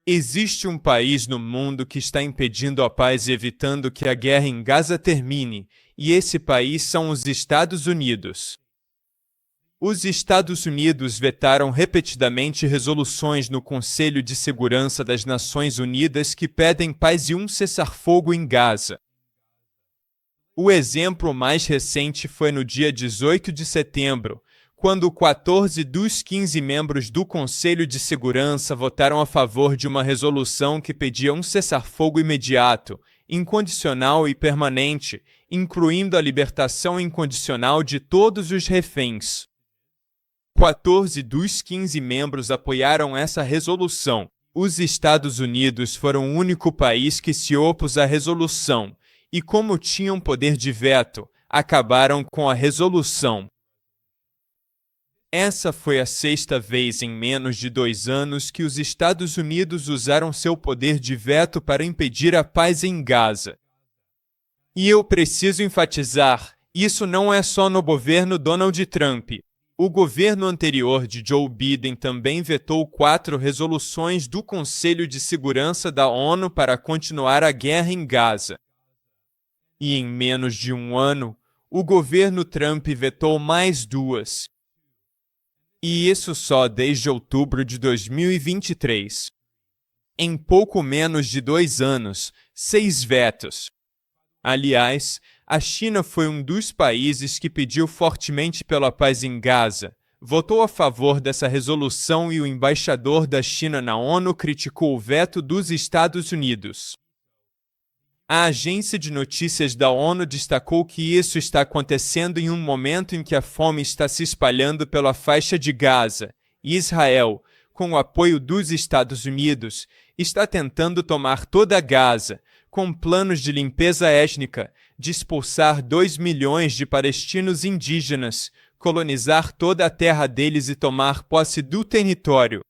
Existe um país no mundo que está impedindo a paz e evitando que a guerra em Gaza termine, e esse país são os Estados Unidos. Os Estados Unidos vetaram repetidamente resoluções no Conselho de Segurança das Nações Unidas que pedem paz e um cessar-fogo em Gaza. O exemplo mais recente foi no dia 18 de setembro, quando 14 dos 15 membros do Conselho de Segurança votaram a favor de uma resolução que pedia um cessar-fogo imediato, incondicional e permanente, incluindo a libertação incondicional de todos os reféns. 14 dos 15 membros apoiaram essa resolução. Os Estados Unidos foram o único país que se opôs à resolução, e como tinham poder de veto, acabaram com a resolução. Essa foi a sexta vez em menos de 2 anos que os Estados Unidos usaram seu poder de veto para impedir a paz em Gaza. E eu preciso enfatizar, isso não é só no governo Donald Trump. O governo anterior de Joe Biden também vetou 4 resoluções do Conselho de Segurança da ONU para continuar a guerra em Gaza. E em menos de 1 ano, o governo Trump vetou mais 2. E isso só desde outubro de 2023. Em pouco menos de 2 anos, 6 vetos. Aliás, a China foi um dos países que pediu fortemente pela paz em Gaza, votou a favor dessa resolução e o embaixador da China na ONU criticou o veto dos Estados Unidos. A agência de notícias da ONU destacou que isso está acontecendo em um momento em que a fome está se espalhando pela faixa de Gaza, e Israel, com o apoio dos Estados Unidos, está tentando tomar toda Gaza, com planos de limpeza étnica, de expulsar 2 milhões de palestinos indígenas, colonizar toda a terra deles e tomar posse do território.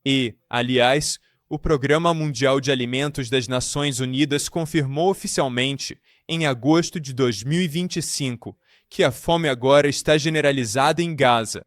E, aliás, o Programa Mundial de Alimentos das Nações Unidas confirmou oficialmente, em agosto de 2025, que a fome agora está generalizada em Gaza.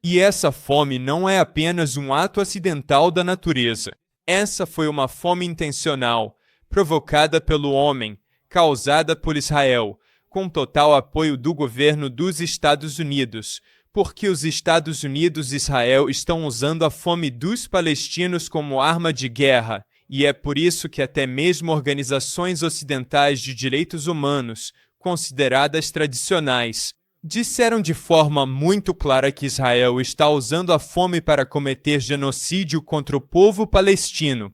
E essa fome não é apenas um ato acidental da natureza. Essa foi uma fome intencional, provocada pelo homem, causada por Israel, com total apoio do governo dos Estados Unidos, porque os Estados Unidos e Israel estão usando a fome dos palestinos como arma de guerra, e é por isso que até mesmo organizações ocidentais de direitos humanos, consideradas tradicionais, disseram de forma muito clara que Israel está usando a fome para cometer genocídio contra o povo palestino.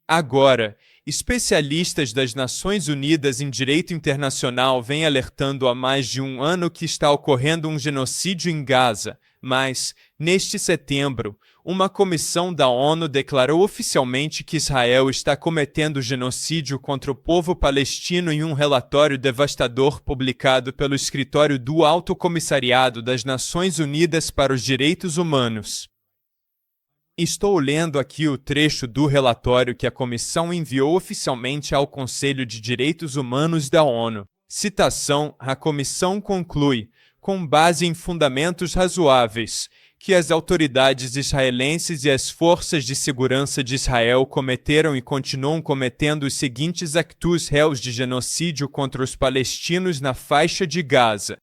Agora, especialistas das Nações Unidas em Direito Internacional vêm alertando há mais de 1 ano que está ocorrendo um genocídio em Gaza, mas, neste setembro, uma comissão da ONU declarou oficialmente que Israel está cometendo genocídio contra o povo palestino em um relatório devastador publicado pelo Escritório do Alto Comissariado das Nações Unidas para os Direitos Humanos. Estou lendo aqui o trecho do relatório que a comissão enviou oficialmente ao Conselho de Direitos Humanos da ONU. Citação: a comissão conclui, com base em fundamentos razoáveis, que as autoridades israelenses e as forças de segurança de Israel cometeram e continuam cometendo os seguintes actos réus de genocídio contra os palestinos na faixa de Gaza.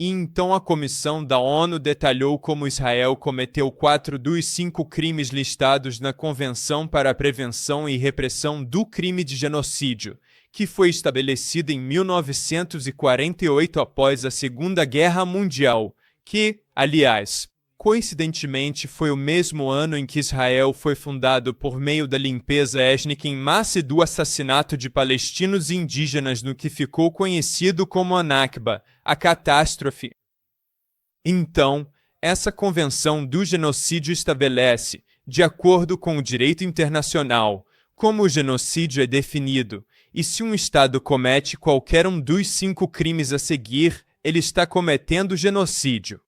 E então a comissão da ONU detalhou como Israel cometeu 4 dos 5 crimes listados na Convenção para a Prevenção e Repressão do Crime de Genocídio, que foi estabelecida em 1948 após a Segunda Guerra Mundial, que, aliás, coincidentemente foi o mesmo ano em que Israel foi fundado por meio da limpeza étnica em massa e do assassinato de palestinos e indígenas no que ficou conhecido como a Nakba, a catástrofe. Então, essa Convenção do Genocídio estabelece, de acordo com o direito internacional, como o genocídio é definido, e se um Estado comete qualquer um dos 5 crimes a seguir, ele está cometendo genocídio.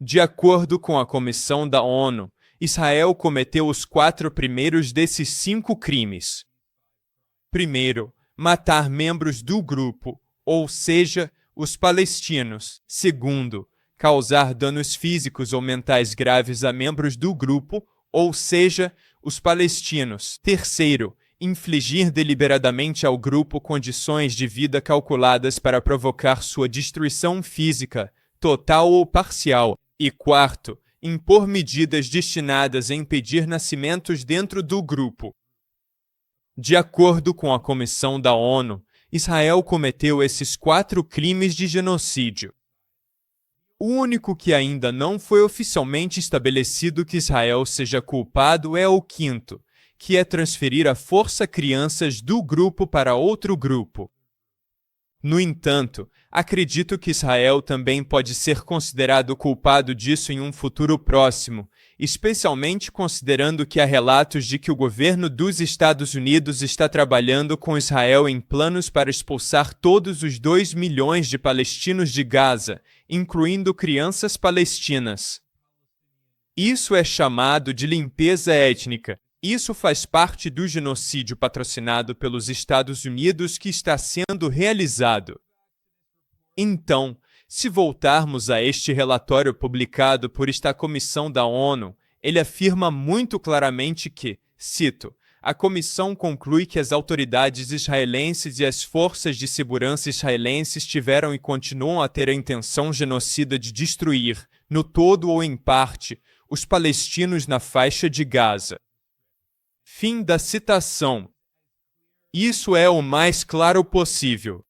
De acordo com a Comissão da ONU, Israel cometeu os 4 primeiros desses 5 crimes. Primeiro, matar membros do grupo, ou seja, os palestinos. Segundo, causar danos físicos ou mentais graves a membros do grupo, ou seja, os palestinos. Terceiro, infligir deliberadamente ao grupo condições de vida calculadas para provocar sua destruição física, total ou parcial. E quarto, impor medidas destinadas a impedir nascimentos dentro do grupo. De acordo com a Comissão da ONU, Israel cometeu esses 4 crimes de genocídio. O único que ainda não foi oficialmente estabelecido que Israel seja culpado é o quinto, que é transferir à força crianças do grupo para outro grupo. No entanto, acredito que Israel também pode ser considerado culpado disso em um futuro próximo, especialmente considerando que há relatos de que o governo dos Estados Unidos está trabalhando com Israel em planos para expulsar todos os 2 milhões de palestinos de Gaza, incluindo crianças palestinas. Isso é chamado de limpeza étnica. Isso faz parte do genocídio patrocinado pelos Estados Unidos que está sendo realizado. Então, se voltarmos a este relatório publicado por esta comissão da ONU, ele afirma muito claramente que, cito, a comissão conclui que as autoridades israelenses e as forças de segurança israelenses tiveram e continuam a ter a intenção genocida de destruir, no todo ou em parte, os palestinos na faixa de Gaza. Fim da citação. Isso é o mais claro possível.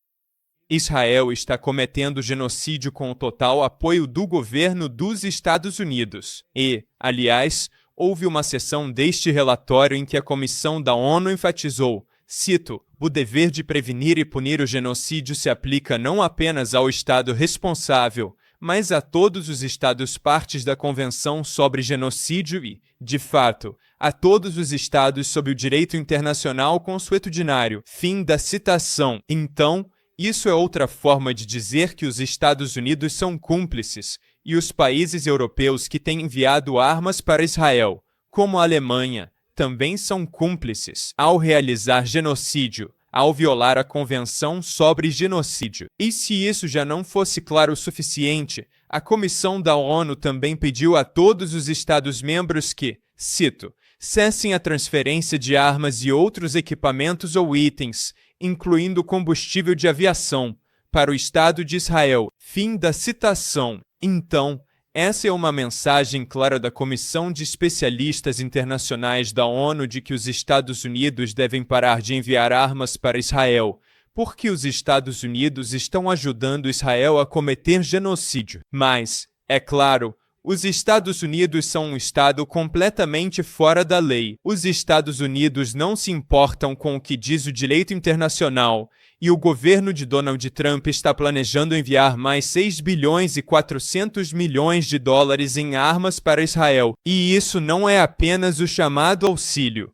Israel está cometendo genocídio com o total apoio do governo dos Estados Unidos. E, aliás, houve uma seção deste relatório em que a Comissão da ONU enfatizou, cito, o dever de prevenir e punir o genocídio se aplica não apenas ao Estado responsável, mas a todos os Estados partes da Convenção sobre Genocídio e, de fato, a todos os Estados sob o direito internacional consuetudinário. Fim da citação. Então, isso é outra forma de dizer que os Estados Unidos são cúmplices, e os países europeus que têm enviado armas para Israel, como a Alemanha, também são cúmplices ao realizar genocídio, ao violar a Convenção sobre Genocídio. E se isso já não fosse claro o suficiente, a Comissão da ONU também pediu a todos os Estados-membros que, cito, cessem a transferência de armas e outros equipamentos ou itens, incluindo combustível de aviação, para o Estado de Israel. Fim da citação. Então, essa é uma mensagem clara da Comissão de Especialistas Internacionais da ONU de que os Estados Unidos devem parar de enviar armas para Israel, porque os Estados Unidos estão ajudando Israel a cometer genocídio. Mas, é claro, os Estados Unidos são um Estado completamente fora da lei. Os Estados Unidos não se importam com o que diz o direito internacional, e o governo de Donald Trump está planejando enviar mais 6 bilhões e 400 milhões de dólares em armas para Israel. E isso não é apenas o chamado auxílio.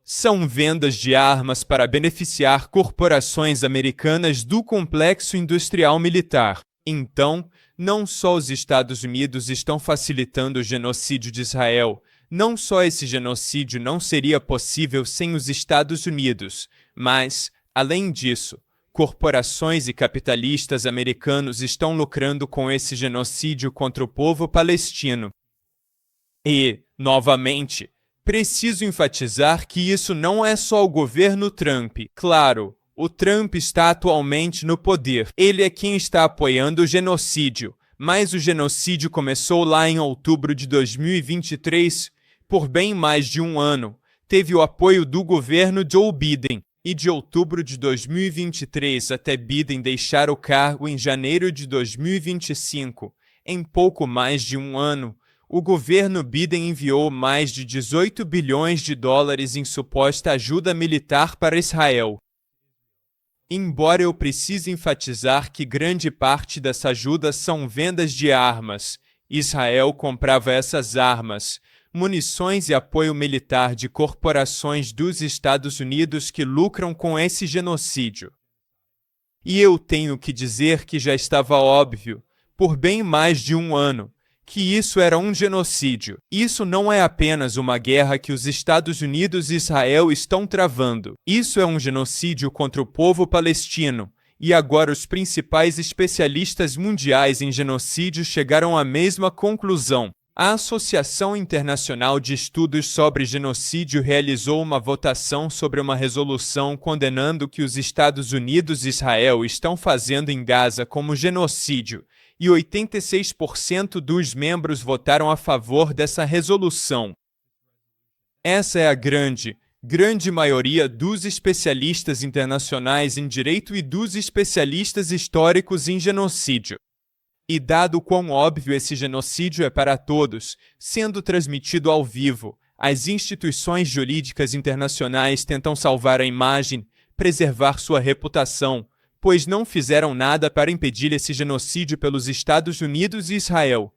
São vendas de armas para beneficiar corporações americanas do complexo industrial militar. Então, não só os Estados Unidos estão facilitando o genocídio de Israel, não só esse genocídio não seria possível sem os Estados Unidos, mas, além disso, corporações e capitalistas americanos estão lucrando com esse genocídio contra o povo palestino. E, novamente, preciso enfatizar que isso não é só o governo Trump. Claro, o Trump está atualmente no poder. Ele é quem está apoiando o genocídio, mas o genocídio começou lá em outubro de 2023, por bem mais de um ano. Teve o apoio do governo Joe Biden, e de outubro de 2023 até Biden deixar o cargo em janeiro de 2025, em pouco mais de um ano, o governo Biden enviou mais de 18 bilhões de dólares em suposta ajuda militar para Israel. Embora eu precise enfatizar que grande parte dessa ajuda são vendas de armas, Israel comprava essas armas, munições e apoio militar de corporações dos Estados Unidos que lucram com esse genocídio. E eu tenho que dizer que já estava óbvio, por bem mais de um ano, que isso era um genocídio. Isso não é apenas uma guerra que os Estados Unidos e Israel estão travando. Isso é um genocídio contra o povo palestino, e agora os principais especialistas mundiais em genocídio chegaram à mesma conclusão. A Associação Internacional de Estudos sobre Genocídio realizou uma votação sobre uma resolução condenando o que os Estados Unidos e Israel estão fazendo em Gaza como genocídio, e 86% dos membros votaram a favor dessa resolução. Essa é a grande maioria dos especialistas internacionais em direito e dos especialistas históricos em genocídio. E dado quão óbvio esse genocídio é para todos, sendo transmitido ao vivo, as instituições jurídicas internacionais tentam salvar a imagem, preservar sua reputação, pois não fizeram nada para impedir esse genocídio pelos Estados Unidos e Israel.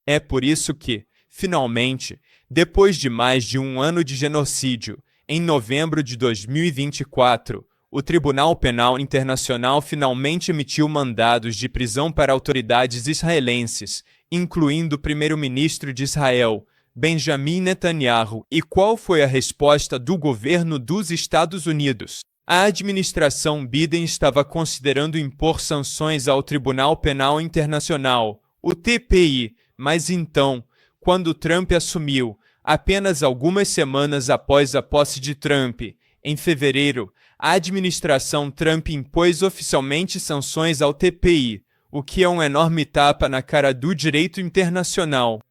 É por isso que, finalmente, depois de mais de um ano de genocídio, em novembro de 2024, o Tribunal Penal Internacional finalmente emitiu mandados de prisão para autoridades israelenses, incluindo o primeiro-ministro de Israel, Benjamin Netanyahu. E qual foi a resposta do governo dos Estados Unidos? A administração Biden estava considerando impor sanções ao Tribunal Penal Internacional, o TPI, mas então, quando Trump assumiu, apenas algumas semanas após a posse de Trump, em fevereiro, a administração Trump impôs oficialmente sanções ao TPI, o que é um enorme tapa na cara do direito internacional.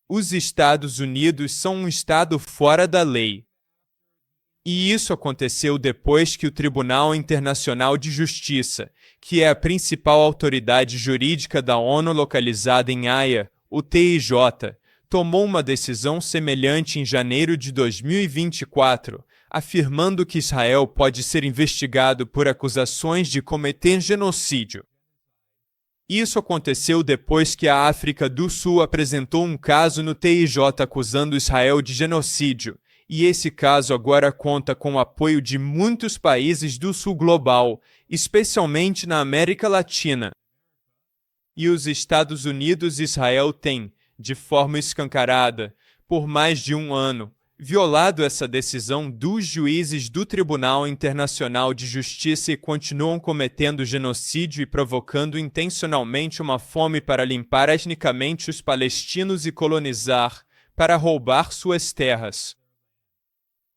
Os Estados Unidos são um estado fora da lei. E isso aconteceu depois que o Tribunal Internacional de Justiça, que é a principal autoridade jurídica da ONU localizada em Haia, o TIJ, tomou uma decisão semelhante em janeiro de 2024, afirmando que Israel pode ser investigado por acusações de cometer genocídio. Isso aconteceu depois que a África do Sul apresentou um caso no TIJ acusando Israel de genocídio, e esse caso agora conta com o apoio de muitos países do Sul global, especialmente na América Latina. E os Estados Unidos e Israel têm, de forma escancarada, por mais de um ano, violado essa decisão dos juízes do Tribunal Internacional de Justiça e continuam cometendo genocídio e provocando intencionalmente uma fome para limpar etnicamente os palestinos e colonizar, para roubar suas terras.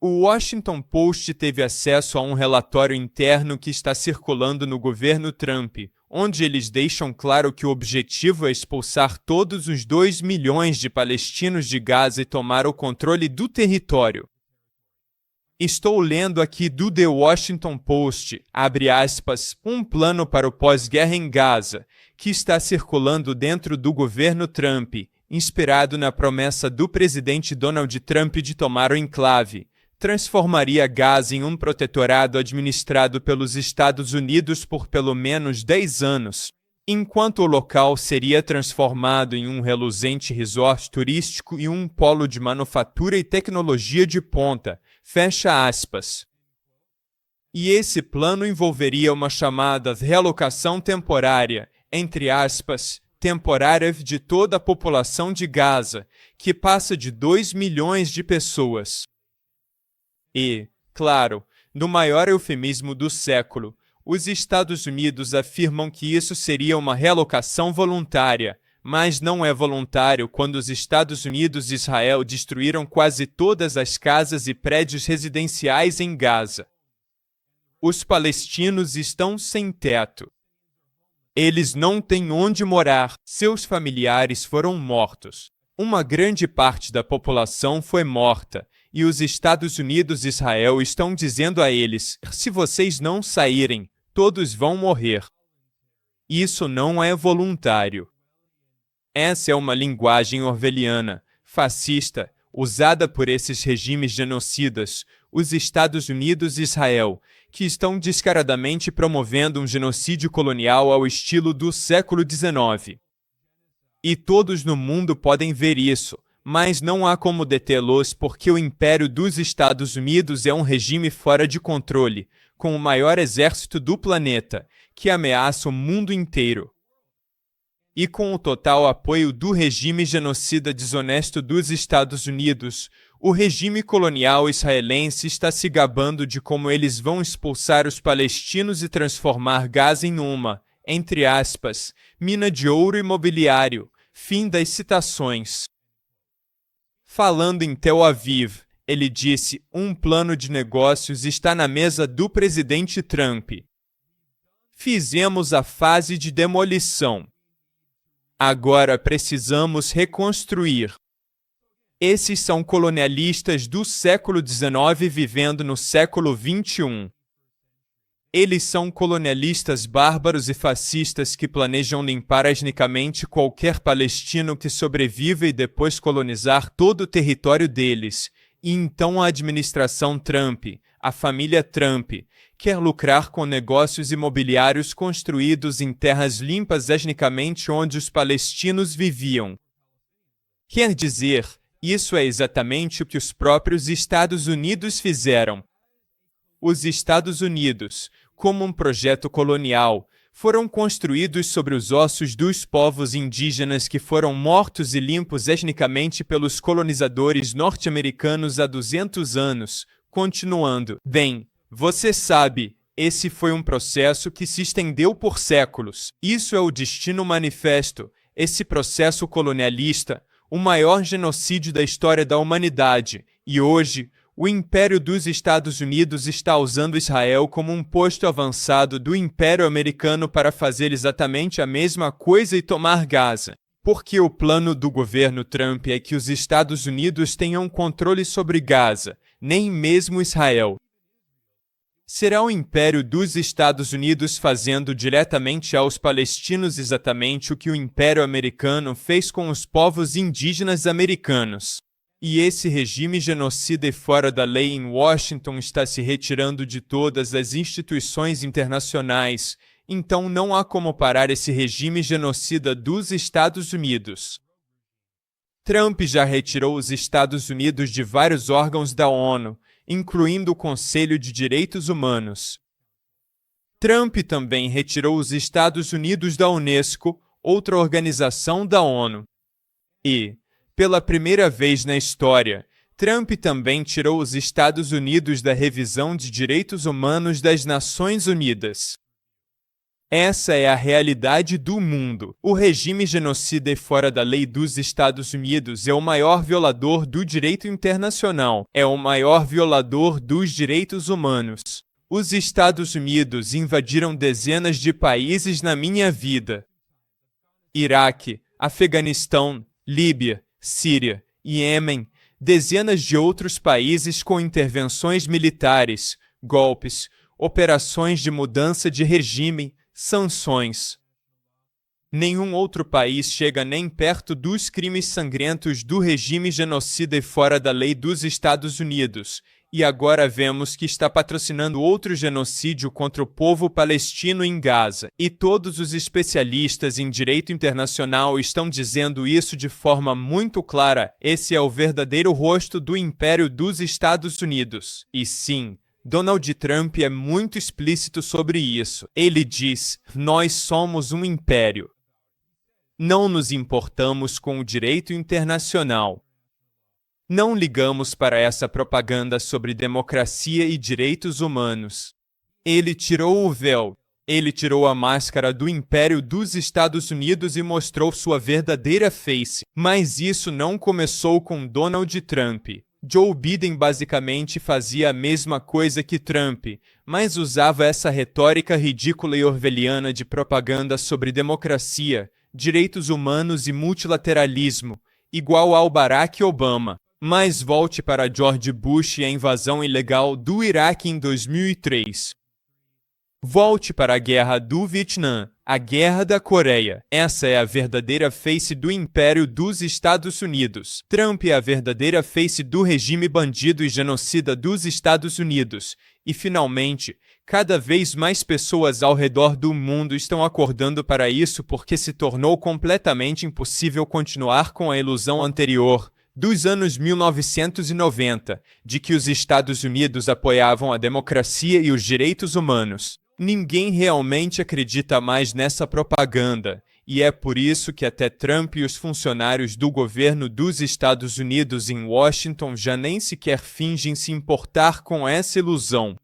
O Washington Post teve acesso a um relatório interno que está circulando no governo Trump, onde eles deixam claro que o objetivo é expulsar todos os 2 milhões de palestinos de Gaza e tomar o controle do território. Estou lendo aqui do The Washington Post, abre aspas, um plano para o pós-guerra em Gaza, que está circulando dentro do governo Trump, inspirado na promessa do presidente Donald Trump de tomar o enclave. Transformaria Gaza em um protetorado administrado pelos Estados Unidos por pelo menos 10 anos, enquanto o local seria transformado em um reluzente resort turístico e um polo de manufatura e tecnologia de ponta, fecha aspas. E esse plano envolveria uma chamada realocação temporária, entre aspas, temporária de toda a população de Gaza, que passa de 2 milhões de pessoas. E, claro, no maior eufemismo do século, os Estados Unidos afirmam que isso seria uma realocação voluntária, mas não é voluntário quando os Estados Unidos e Israel destruíram quase todas as casas e prédios residenciais em Gaza. Os palestinos estão sem teto. Eles não têm onde morar, seus familiares foram mortos. Uma grande parte da população foi morta. E os Estados Unidos e Israel estão dizendo a eles, se vocês não saírem, todos vão morrer. Isso não é voluntário. Essa é uma linguagem orwelliana, fascista, usada por esses regimes genocidas, os Estados Unidos e Israel, que estão descaradamente promovendo um genocídio colonial ao estilo do século XIX. E todos no mundo podem ver isso. Mas não há como detê-los porque o Império dos Estados Unidos é um regime fora de controle, com o maior exército do planeta, que ameaça o mundo inteiro. E com o total apoio do regime genocida desonesto dos Estados Unidos, o regime colonial israelense está se gabando de como eles vão expulsar os palestinos e transformar Gaza em uma, entre aspas, mina de ouro imobiliário. Fim das citações. Falando em Tel Aviv, ele disse: um plano de negócios está na mesa do presidente Trump. Fizemos a fase de demolição. Agora precisamos reconstruir. Esses são colonialistas do século XIX vivendo no século XXI. Eles são colonialistas bárbaros e fascistas que planejam limpar etnicamente qualquer palestino que sobreviva e depois colonizar todo o território deles. E então a administração Trump, a família Trump, quer lucrar com negócios imobiliários construídos em terras limpas etnicamente onde os palestinos viviam. Quer dizer, isso é exatamente o que os próprios Estados Unidos fizeram. Os Estados Unidos, como um projeto colonial, foram construídos sobre os ossos dos povos indígenas que foram mortos e limpos etnicamente pelos colonizadores norte-americanos há 200 anos, continuando. Bem, você sabe, esse foi um processo que se estendeu por séculos. Isso é o Destino Manifesto, esse processo colonialista, o maior genocídio da história da humanidade, e hoje, o Império dos Estados Unidos está usando Israel como um posto avançado do Império Americano para fazer exatamente a mesma coisa e tomar Gaza. Porque o plano do governo Trump é que os Estados Unidos tenham controle sobre Gaza, nem mesmo Israel. Será o Império dos Estados Unidos fazendo diretamente aos palestinos exatamente o que o Império Americano fez com os povos indígenas americanos. E esse regime genocida e fora da lei em Washington está se retirando de todas as instituições internacionais, então não há como parar esse regime genocida dos Estados Unidos. Trump já retirou os Estados Unidos de vários órgãos da ONU, incluindo o Conselho de Direitos Humanos. Trump também retirou os Estados Unidos da Unesco, outra organização da ONU. E, pela primeira vez na história, Trump também tirou os Estados Unidos da revisão de direitos humanos das Nações Unidas. Essa é a realidade do mundo. O regime genocida e fora da lei dos Estados Unidos é o maior violador do direito internacional, é o maior violador dos direitos humanos. Os Estados Unidos invadiram dezenas de países na minha vida. Iraque, Afeganistão, Líbia, Síria, Iêmen, dezenas de outros países com intervenções militares, golpes, operações de mudança de regime, sanções. Nenhum outro país chega nem perto dos crimes sangrentos do regime genocida e fora da lei dos Estados Unidos, e agora vemos que está patrocinando outro genocídio contra o povo palestino em Gaza. E todos os especialistas em direito internacional estão dizendo isso de forma muito clara. Esse é o verdadeiro rosto do Império dos Estados Unidos. E sim, Donald Trump é muito explícito sobre isso. Ele diz: nós somos um império. Não nos importamos com o direito internacional. Não ligamos para essa propaganda sobre democracia e direitos humanos. Ele tirou o véu. Ele tirou a máscara do Império dos Estados Unidos e mostrou sua verdadeira face. Mas isso não começou com Donald Trump. Joe Biden basicamente fazia a mesma coisa que Trump, mas usava essa retórica ridícula e orwelliana de propaganda sobre democracia, direitos humanos e multilateralismo, igual ao Barack Obama. Mas volte para George Bush e a invasão ilegal do Iraque em 2003. Volte para a Guerra do Vietnã, a Guerra da Coreia. Essa é a verdadeira face do Império dos Estados Unidos. Trump é a verdadeira face do regime bandido e genocida dos Estados Unidos. E, finalmente, cada vez mais pessoas ao redor do mundo estão acordando para isso porque se tornou completamente impossível continuar com a ilusão anterior, dos anos 1990, de que os Estados Unidos apoiavam a democracia e os direitos humanos. Ninguém realmente acredita mais nessa propaganda, e é por isso que até Trump e os funcionários do governo dos Estados Unidos em Washington já nem sequer fingem se importar com essa ilusão.